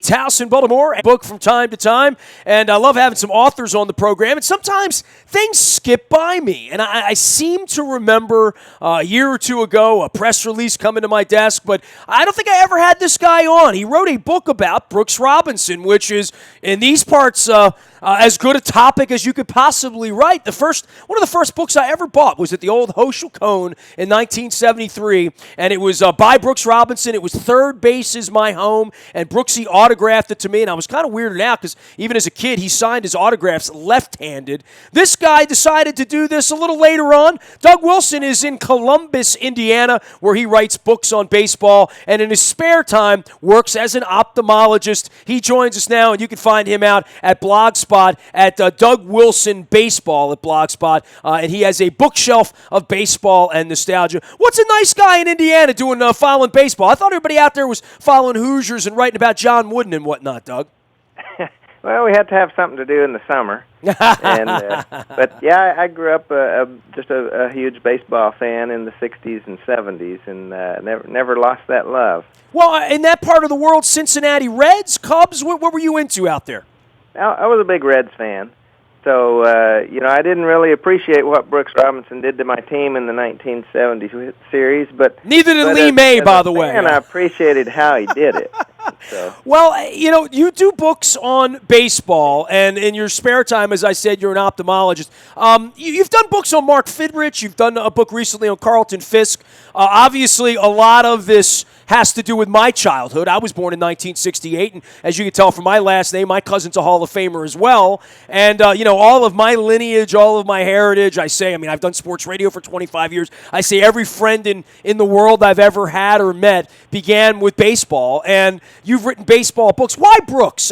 House in Baltimore, a book from time to time, and I love having some authors on the program, and sometimes things skip by me, and I seem to remember a year or two ago a press release coming to my desk, but I don't think I ever had this guy on. He wrote a book about Brooks Robinson, which is, in these parts, as good a topic as you could possibly write. One of the first books I ever bought was at the old Hochul Cone in 1973, and it was by Brooks Robinson. It was Third Base is My Home, and Brooksy autographed it to me, and I was kind of weirded out because even as a kid, he signed his autographs left-handed. This guy decided to do this a little later on. Doug Wilson is in Columbus, Indiana, where he writes books on baseball, and in his spare time works as an ophthalmologist. He joins us now, and you can find him out at Blogspot at Doug Wilson Baseball at Blogspot, and he has a bookshelf of baseball and nostalgia. What's a nice guy in Indiana doing following baseball? I thought everybody out there was following Hoosiers and writing about John Wooden and whatnot, Doug. Well, we had to have something to do in the summer. But yeah, I grew up just a huge baseball fan in the 60s and 70s, and never lost that love. Well, in that part of the world, Cincinnati Reds, Cubs, what were you into out there? I was a big Reds fan, so I didn't really appreciate what Brooks Robinson did to my team in the 1970 series, but neither did Lee May, by the way. And I appreciated how he did it. So. Well, you do books on baseball, and in your spare time, as I said, you're an ophthalmologist. You've done books on Mark Fidrich. You've done a book recently on Carlton Fisk. Obviously, a lot of this has to do with my childhood. I was born in 1968, and as you can tell from my last name, my cousin's a Hall of Famer as well. And, all of my lineage, all of my heritage, I've done sports radio for 25 years. I say every friend in the world I've ever had or met began with baseball, and you've written baseball books. Why Brooks?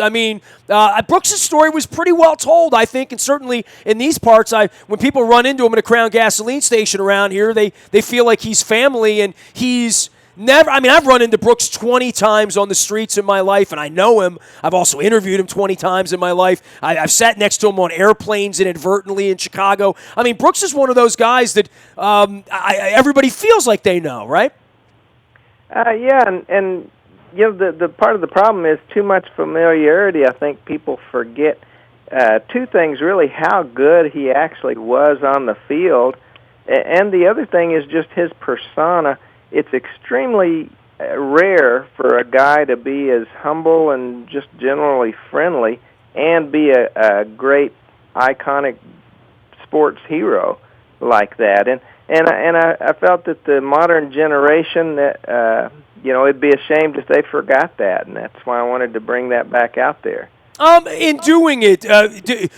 Brooks' story was pretty well told, I think, and certainly in these parts, when people run into him at a Crown gasoline station around here, they feel like he's family, and he's never. I've run into Brooks 20 times on the streets in my life, and I know him. I've also interviewed him 20 times in my life. I've sat next to him on airplanes inadvertently in Chicago. Brooks is one of those guys that everybody feels like they know, right? The part of the problem is too much familiarity. I think people forget two things, really, how good he actually was on the field, and the other thing is just his persona. It's extremely rare for a guy to be as humble and just generally friendly and be a great, iconic sports hero like that. And I felt that the modern generation, that it'd be a shame if they forgot that, and that's why I wanted to bring that back out there. In doing it,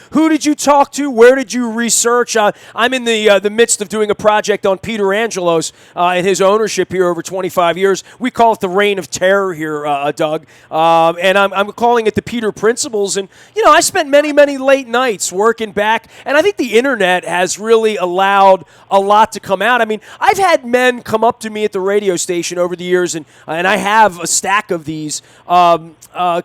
who did you talk to? Where did you research? I'm in the midst of doing a project on Peter Angelos and his ownership here over 25 years. We call it the Reign of Terror here, Doug, and I'm calling it the Peter Principles. And I spent many, many late nights working back, and I think the internet has really allowed a lot to come out. I've had men come up to me at the radio station over the years, and I have a stack of these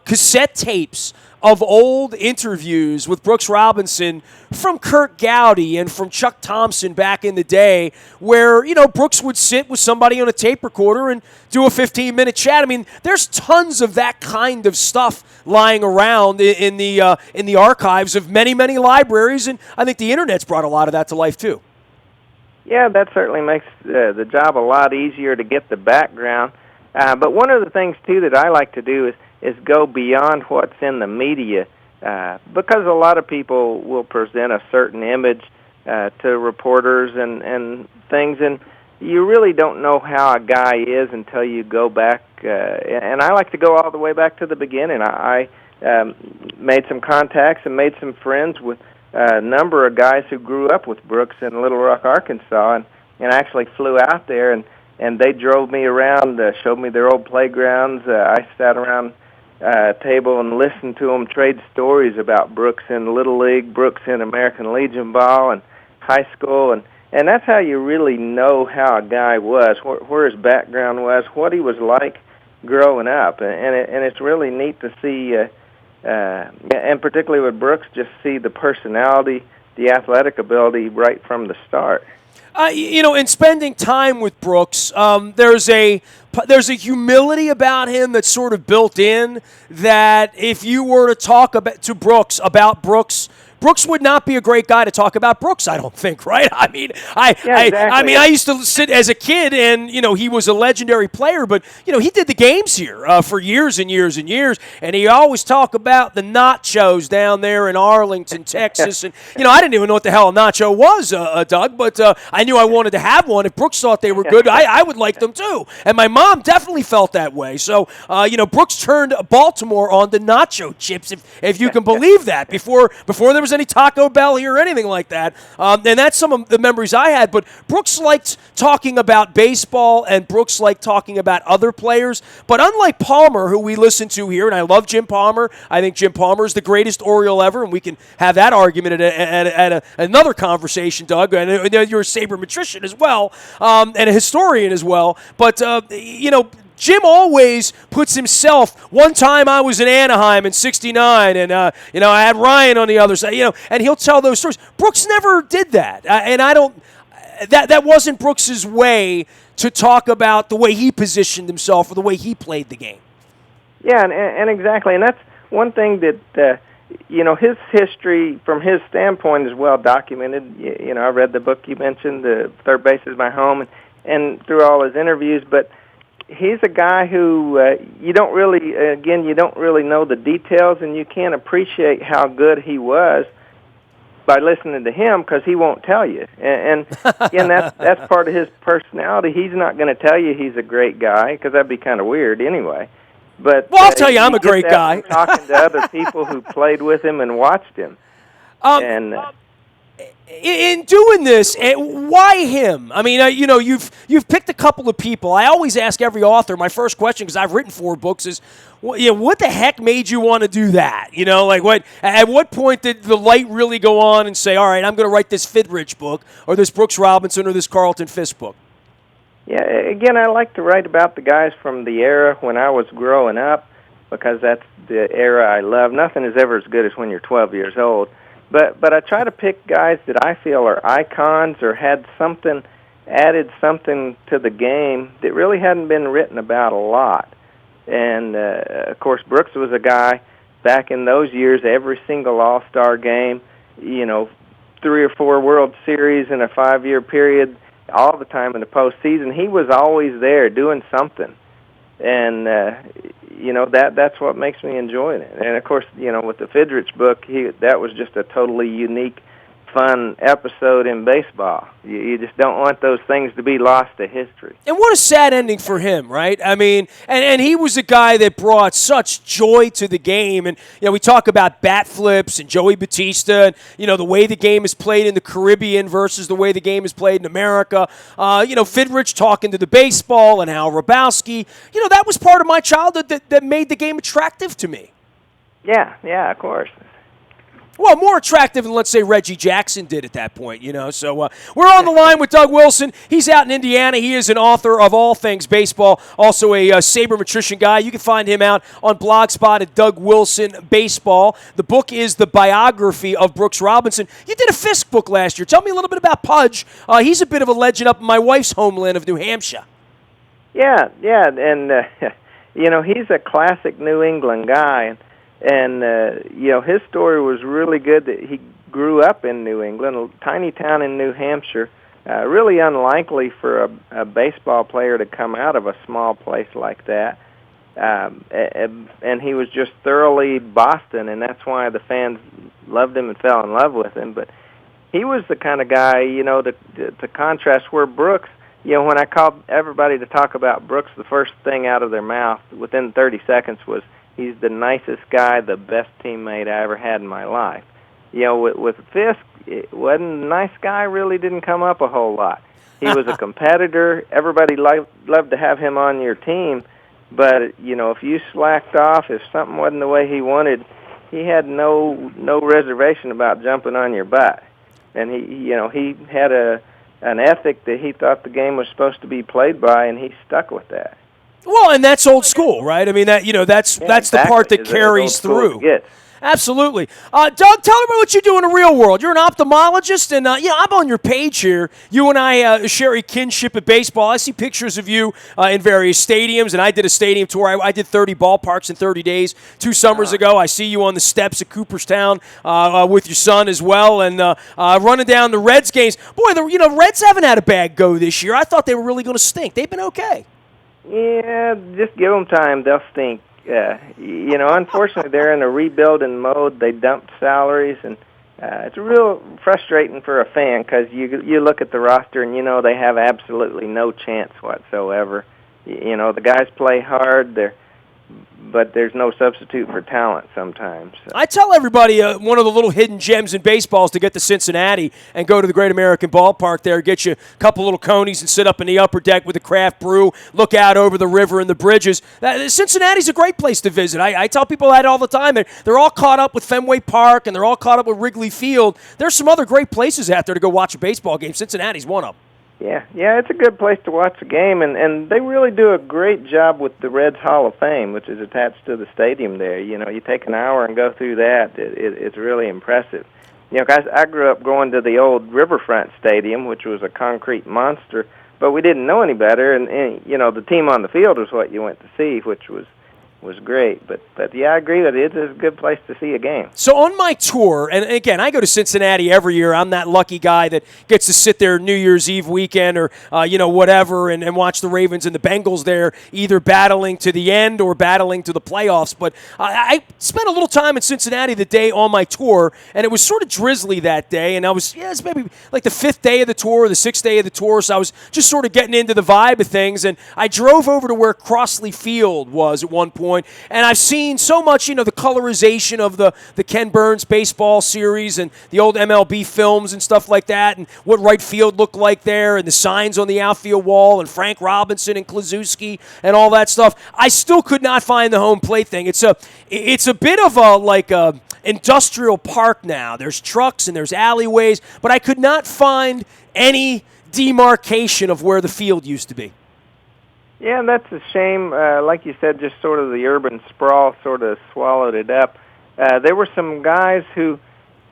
cassette tapes of old interviews with Brooks Robinson from Kurt Gowdy and from Chuck Thompson back in the day, where Brooks would sit with somebody on a tape recorder and do a 15-minute chat. There's tons of that kind of stuff lying around in the archives of many, many libraries, and I think the internet's brought a lot of that to life too. Yeah, that certainly makes the job a lot easier to get the background. But one of the things too that I like to do is go beyond what's in the media, because a lot of people will present a certain image to reporters and things, and you really don't know how a guy is until you go back, and I like to go all the way back to the beginning. I made some contacts and made some friends with a number of guys who grew up with Brooks in Little Rock, Arkansas, and actually flew out there, and they drove me around, showed me their old playgrounds. I sat around table and listen to them trade stories about Brooks in Little League, Brooks in American Legion ball and high school, and that's how you really know how a guy was, where his background was, what he was like growing up, and it's really neat to see, and particularly with Brooks, just see the personality, the athletic ability right from the start. In spending time with Brooks, there's a humility about him that's sort of built in, that if you were to talk to Brooks about Brooks, Brooks would not be a great guy to talk about Brooks, I don't think, right? I mean, I used to sit as a kid, and he was a legendary player, but he did the games here for years and years and years, and he always talked about the nachos down there in Arlington, Texas, and I didn't even know what the hell a nacho was, Doug, but I knew I wanted to have one. If Brooks thought they were good, I would like them too, and my mom definitely felt that way. So, Brooks turned Baltimore on the nacho chips, if you can believe that, before there was any Taco Bell here or anything like that. And that's some of the memories I had. But Brooks liked talking about baseball, and Brooks liked talking about other players. But unlike Palmer, who we listen to here, and I love Jim Palmer, I think Jim Palmer is the greatest Oriole ever, and we can have that argument at another conversation, Doug. And you're a sabermetrician as well, and a historian as well. But, Jim always puts himself. One time I was in Anaheim in '69, and I had Ryan on the other side. And he'll tell those stories. Brooks never did that, and I don't. That wasn't Brooks's way to talk about the way he positioned himself or the way he played the game. Yeah, and exactly, and that's one thing that his history from his standpoint is well documented. I read the book you mentioned, "The Third Base Is My Home," and through all his interviews, but he's a guy who you don't really know the details, and you can't appreciate how good he was by listening to him, because he won't tell you. And again, that's part of his personality. He's not going to tell you he's a great guy, because that'd be kind of weird anyway. But I'll tell you, I'm a great guy. Talking to other people who played with him and watched him, in doing this, why him? I mean, you've picked a couple of people. I always ask every author, my first question, because I've written 4 books, is, what the heck made you want to do that? At what point did the light really go on and say, all right, I'm going to write this Fidrich book, or this Brooks Robinson, or this Carlton Fisk book? Yeah, again, I like to write about the guys from the era when I was growing up, because that's the era I love. Nothing is ever as good as when you're 12 years old. But I try to pick guys that I feel are icons or had added something to the game that really hadn't been written about a lot. And, of course, Brooks was a guy back in those years, every single All-Star game, 3 or 4 World Series in a 5-year period, all the time in the postseason. He was always there doing something. And, that's what makes me enjoy it. And, of course, with the Fidrich book, that was just a totally unique, fun episode in baseball. You just don't want those things to be lost to history. And what a sad ending for him, right? I mean, and he was a guy that brought such joy to the game. And, we talk about bat flips and Joey Batista and, the way the game is played in the Caribbean versus the way the game is played in America. Fidrich talking to the baseball and Hal Rabowski. That was part of my childhood that made the game attractive to me. Yeah, of course. Well, more attractive than, let's say, Reggie Jackson did at that point, So we're on the line with Doug Wilson. He's out in Indiana. He is an author of all things baseball, also a sabermetrician guy. You can find him out on Blogspot at Doug Wilson Baseball. The book is the biography of Brooks Robinson. You did a Fisk book last year. Tell me a little bit about Pudge. He's a bit of a legend up in my wife's homeland of New Hampshire. Yeah, and, he's a classic New England guy. And, his story was really good that he grew up in New England, a tiny town in New Hampshire, really unlikely for a baseball player to come out of a small place like that. And he was just thoroughly Boston, and that's why the fans loved him and fell in love with him. But he was the kind of guy, to contrast where Brooks, when I called everybody to talk about Brooks, the first thing out of their mouth within 30 seconds was, he's the nicest guy, the best teammate I ever had in my life. With Fisk, it wasn't a nice guy, really didn't come up a whole lot. He was a competitor. Everybody loved to have him on your team. But, if you slacked off, if something wasn't the way he wanted, he had no reservation about jumping on your butt. And he had an ethic that he thought the game was supposed to be played by, and he stuck with that. Well, and that's old school, right? I mean, that's the part that carries through. Absolutely. Doug, tell me about what you do in the real world. You're an ophthalmologist, and I'm on your page here. You and I share a kinship at baseball. I see pictures of you in various stadiums, and I did a stadium tour. I did 30 ballparks in 30 days 2 summers ago. I see you on the steps at Cooperstown with your son as well, and running down the Reds games. Boy, the Reds haven't had a bad go this year. I thought they were really going to stink. They've been okay. Yeah, just give them time. They'll stink. Unfortunately, they're in a rebuilding mode. They dumped salaries, and it's real frustrating for a fan because you look at the roster and they have absolutely no chance whatsoever. The guys play hard. But there's no substitute for talent sometimes. So. I tell everybody one of the little hidden gems in baseball is to get to Cincinnati and go to the Great American Ballpark there, get you a couple little conies and sit up in the upper deck with a craft brew, look out over the river and the bridges. Cincinnati's a great place to visit. I tell people that all the time. They're all caught up with Fenway Park, and they're all caught up with Wrigley Field. There's some other great places out there to go watch a baseball game. Cincinnati's one of them. Yeah, it's a good place to watch the game, and they really do a great job with the Reds Hall of Fame, which is attached to the stadium there. You take an hour and go through that. It's really impressive. Guys, I grew up going to the old Riverfront Stadium, which was a concrete monster, but we didn't know any better, and the team on the field was what you went to see, which was great. But yeah, I agree that it is a good place to see a game. So on my tour, and again, I go to Cincinnati every year. I'm that lucky guy that gets to sit there New Year's Eve weekend or, whatever, and watch the Ravens and the Bengals there either battling to the end or battling to the playoffs. But I spent a little time in Cincinnati the day on my tour, and it was sort of drizzly that day. And it's maybe like the 5th day of the tour or the 6th day of the tour, so I was just sort of getting into the vibe of things. And I drove over to where Crossley Field was at one point. And I've seen so much, the colorization of the Ken Burns baseball series and the old MLB films and stuff like that, and what right field looked like there, and the signs on the outfield wall, and Frank Robinson and Klaczewski and all that stuff. I still could not find the home plate thing. It's a bit of a industrial park now. There's trucks and there's alleyways, but I could not find any demarcation of where the field used to be. Yeah, and that's a shame. Like you said, just sort of the urban sprawl sort of swallowed it up. There were some guys who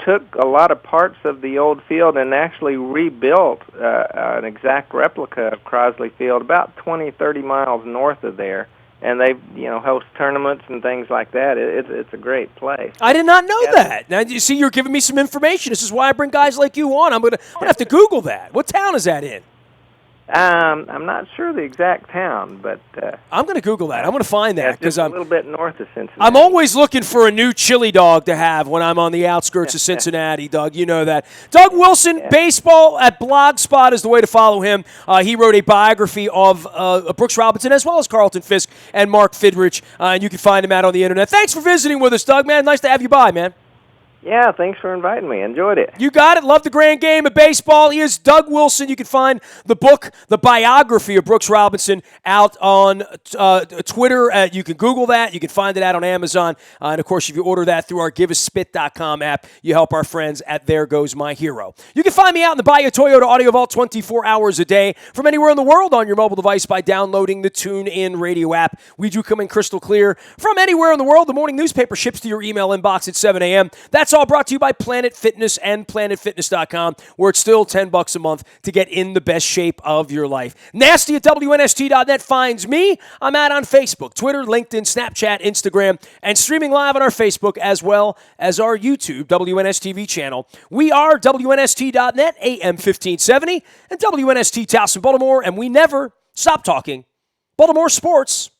took a lot of parts of the old field and actually rebuilt an exact replica of Crosley Field about 20, 30 miles north of there. And they, host tournaments and things like that. It's a great place. I did not know that. Now, you see, you're giving me some information. This is why I bring guys like you on. I'm gonna have to Google that. What town is that in? I'm not sure the exact town, but I'm going to Google that. I'm going to find that because I'm a little bit north of Cincinnati. I'm always looking for a new chili dog to have when I'm on the outskirts of Cincinnati, Doug. You know that. Doug Wilson, Baseball at Blogspot is the way to follow him. He wrote a biography of Brooks Robinson as well as Carlton Fisk and Mark Fidrich, and you can find him out on the internet. Thanks for visiting with us, Doug, man. Nice to have you by, man. Yeah, thanks for inviting me. Enjoyed it. You got it. Love the grand game of baseball. He is Doug Wilson. You can find the book, the biography of Brooks Robinson, out on Twitter. You can Google that. You can find it out on Amazon. And, of course, if you order that through our GiveASpit.com app, you help our friends at There Goes My Hero. You can find me out in the Bayou Toyota Audio Vault 24 hours a day from anywhere in the world on your mobile device by downloading the TuneIn Radio app. We do come in crystal clear from anywhere in the world. The morning newspaper ships to your email inbox at 7 a.m. That's all brought to you by Planet Fitness and PlanetFitness.com, where it's still $10 a month to get in the best shape of your life. Nasty at WNST.net finds me. I'm out on Facebook, Twitter, LinkedIn, Snapchat, Instagram, and streaming live on our Facebook as well as our YouTube WNSTV channel. We are WNST.net, AM 1570, and WNST Towson, Baltimore, and we never stop talking Baltimore sports.